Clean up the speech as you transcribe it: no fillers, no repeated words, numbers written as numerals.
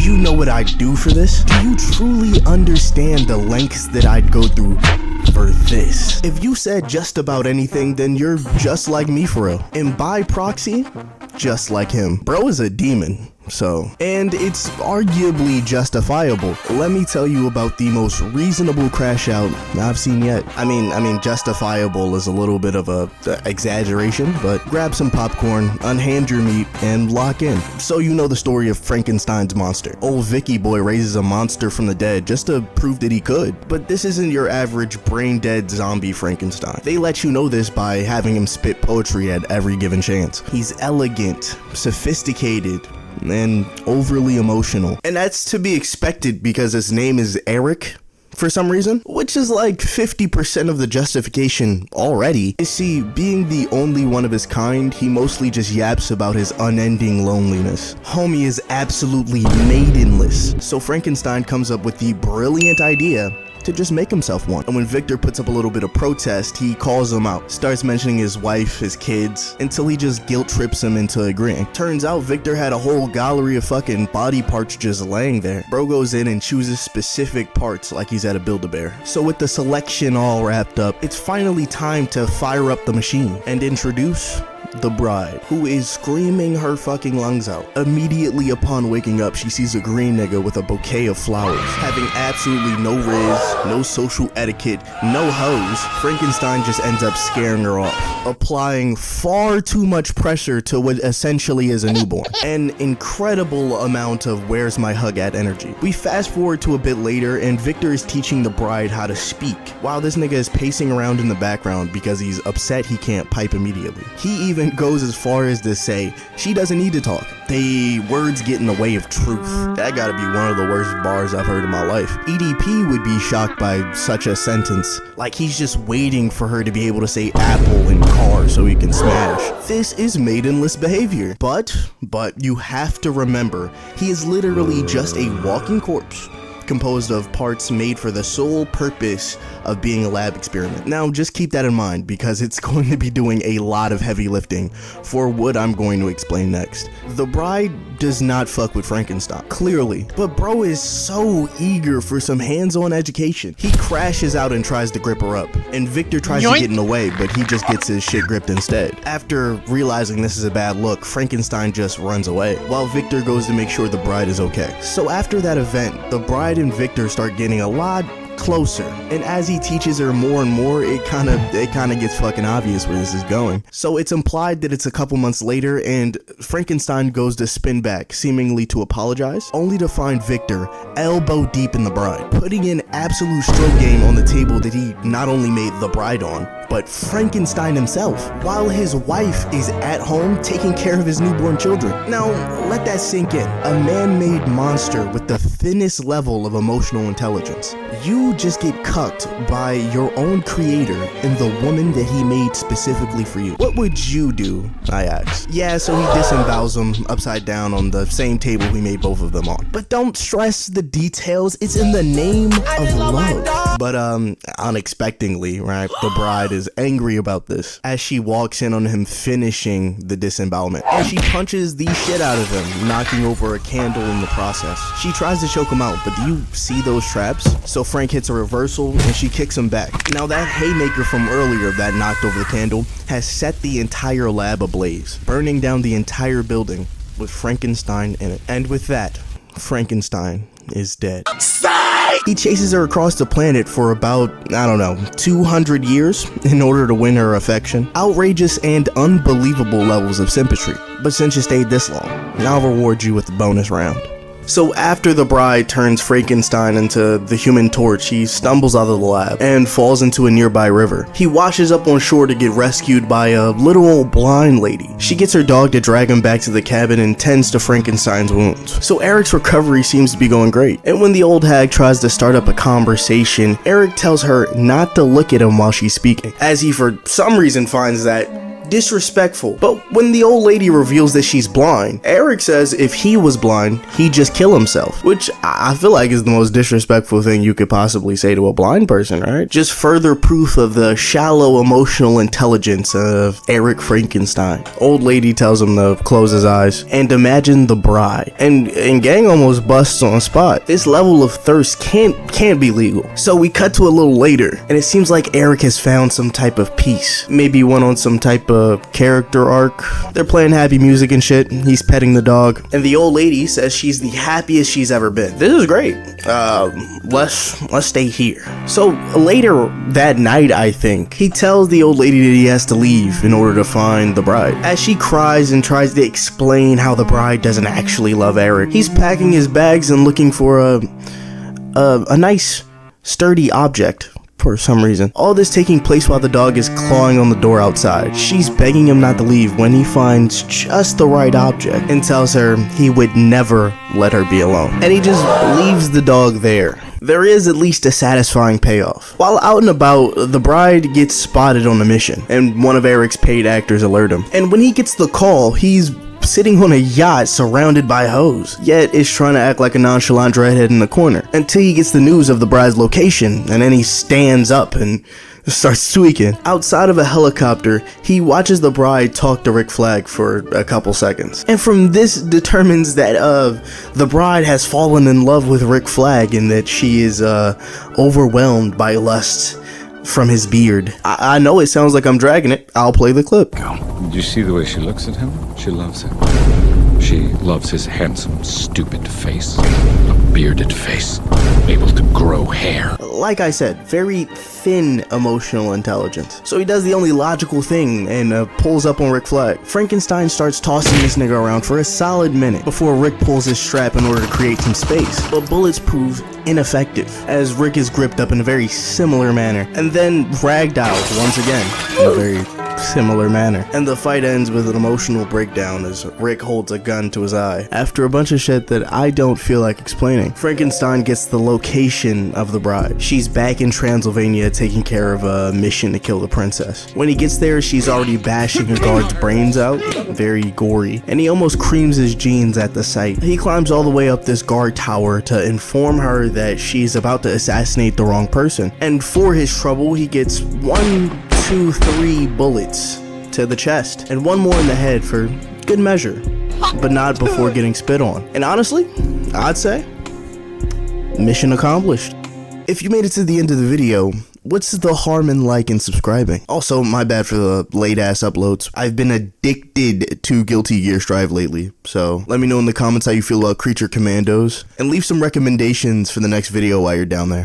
you know what I'd do for this? Do you truly understand the lengths that I'd go through for this? If you said just about anything, then you're just like me for real. And by proxy, just like him. Bro is a demon. So, and it's arguably justifiable. Let me tell you about the most reasonable crash out I've seen yet. I mean, justifiable is a little bit of a exaggeration, but grab some popcorn, unhand your meat, and lock in. So you know the story of Frankenstein's monster. Old Vicky boy raises a monster from the dead just to prove that he could. But this isn't your average brain-dead zombie Frankenstein. They let you know this by having him spit poetry at every given chance. He's elegant, sophisticated, and overly emotional. And that's to be expected because his name is Eric for some reason, which is like 50% of the justification already. You see, being the only one of his kind, he mostly just yaps about his unending loneliness. Homie is absolutely maidenless. So Frankenstein comes up with the brilliant idea to just make himself one. And when Victor puts up a little bit of protest, he calls him out, starts mentioning his wife, his kids, until he just guilt trips him into agreeing. Turns out Victor had a whole gallery of fucking body parts just laying there. Bro goes in and chooses specific parts like he's at a Build-A-Bear. So with the selection all wrapped up, it's finally time to fire up the machine and introduce the bride, who is screaming her fucking lungs out. Immediately upon waking up, she sees a green nigga with a bouquet of flowers. Having absolutely no riz, no social etiquette, no hoes, Frankenstein just ends up scaring her off, applying far too much pressure to what essentially is a newborn. An incredible amount of where's my hug at energy. We fast forward to a bit later and Victor is teaching the bride how to speak, while this nigga is pacing around in the background because he's upset he can't pipe immediately. He even goes as far as to say she doesn't need to talk. The words get in the way of truth. That gotta be one of the worst bars I've heard in my life. EDP would be shocked by such a sentence. Like he's just waiting for her to be able to say apple and car so he can smash. This is maidenless behavior. But you have to remember, he is literally just a walking corpse composed of parts made for the sole purpose of being a lab experiment. Now, just keep that in mind because it's going to be doing a lot of heavy lifting for what I'm going to explain next. The bride does not fuck with Frankenstein, clearly, but bro is so eager for some hands-on education. He crashes out and tries to grip her up, and Victor tries to get in the way, but he just gets his shit gripped instead. After realizing this is a bad look, Frankenstein just runs away, while Victor goes to make sure the bride is okay. So after that event, the bride and Victor start getting a lot closer, and as he teaches her more and more, it kind of gets fucking obvious where this is going. So it's implied that it's a couple months later and Frankenstein goes to spin back, seemingly to apologize, only to find Victor elbow deep in the bride, putting in absolute stroke game on the table that he not only made the bride on, but Frankenstein himself, while his wife is at home taking care of his newborn children. Now, let that sink in. A man-made monster with the thinnest level of emotional intelligence. You just get cucked by your own creator and the woman that he made specifically for you. What would you do, I asked. Yeah, so he disembowels them upside down on the same table he made both of them on. But don't stress the details, it's in the name of love. But unexpectedly, right, the bride is angry about this as she walks in on him finishing the disembowelment, and she punches the shit out of him, knocking over a candle in the process. She tries to choke him out, but do you see those traps? So Frank hits a reversal and she kicks him back. Now that haymaker from earlier that knocked over the candle has set the entire lab ablaze, burning down the entire building with Frankenstein in it. And with that, Frankenstein is dead. He chases her across the planet for about, I don't know, 200 years in order to win her affection. Outrageous and unbelievable levels of sympathy. But since you stayed this long, I'll reward you with the bonus round. So after the bride turns Frankenstein into the Human Torch, he stumbles out of the lab and falls into a nearby river. He washes up on shore to get rescued by a little old blind lady. She gets her dog to drag him back to the cabin and tends to Frankenstein's wounds. So Eric's recovery seems to be going great. And when the old hag tries to start up a conversation, Eric tells her not to look at him while she's speaking, as he for some reason finds that disrespectful. But when the old lady reveals that she's blind, Eric says if he was blind, he'd just kill himself, which I feel like is the most disrespectful thing you could possibly say to a blind person, right? Just further proof of the shallow emotional intelligence of Eric Frankenstein. Old lady tells him to close his eyes and imagine the bride. And gang almost busts on spot. This level of thirst can't be legal. So we cut to a little later, and it seems like Eric has found some type of peace. Maybe went on some type of character arc. They're playing happy music and shit. He's petting the dog, and the old lady says she's the happiest she's ever been. This is great. Let's stay here. So later that night, I think, he tells the old lady that he has to leave in order to find the bride. As she cries and tries to explain how the bride doesn't actually love Eric, he's packing his bags and looking for a nice sturdy object for some reason. All this taking place while the dog is clawing on the door outside. She's begging him not to leave when he finds just the right object and tells her he would never let her be alone. And he just leaves the dog there. There is at least a satisfying payoff. While out and about, the bride gets spotted on a mission, and one of Eric's paid actors alert him. And when he gets the call, he's sitting on a yacht surrounded by hoes, yet is trying to act like a nonchalant redhead in the corner until he gets the news of the bride's location, and then he stands up and starts tweaking. Outside of a helicopter, he watches the bride talk to Rick Flag for a couple seconds, and from this determines that the bride has fallen in love with Rick Flag and that she is overwhelmed by lust from his beard. I know it sounds like I'm dragging it. I'll play the clip. Do you see the way she looks at him? She loves him. She loves his handsome, stupid face. A bearded face. Able to grow hair. Like I said, very thin emotional intelligence. So he does the only logical thing and pulls up on Rick Flag. Frankenstein starts tossing this nigga around for a solid minute before Rick pulls his strap in order to create some space. But bullets prove ineffective as Rick is gripped up in a very similar manner and then ragdolled once again in a very similar manner. And the fight ends with an emotional breakdown as Rick holds a gun to his eye. After a bunch of shit that I don't feel like explaining, Frankenstein gets the location of the bride. She's back in Transylvania taking care of a mission to kill the princess. When he gets there, she's already bashing a guard's brains out, very gory, and he almost creams his jeans at the sight. He climbs all the way up this guard tower to inform her that she's about to assassinate the wrong person. And for his trouble, he gets 1, 2, 3 bullets to the chest and 1 more in the head for good measure, but not before getting spit on. And honestly, I'd say mission accomplished. If you made it to the end of the video, what's the harm in liking and subscribing? Also, my bad for the late ass uploads. I've been addicted to Guilty Gear Strive lately, so let me know in the comments how you feel about Creature Commandos and leave some recommendations for the next video while you're down there.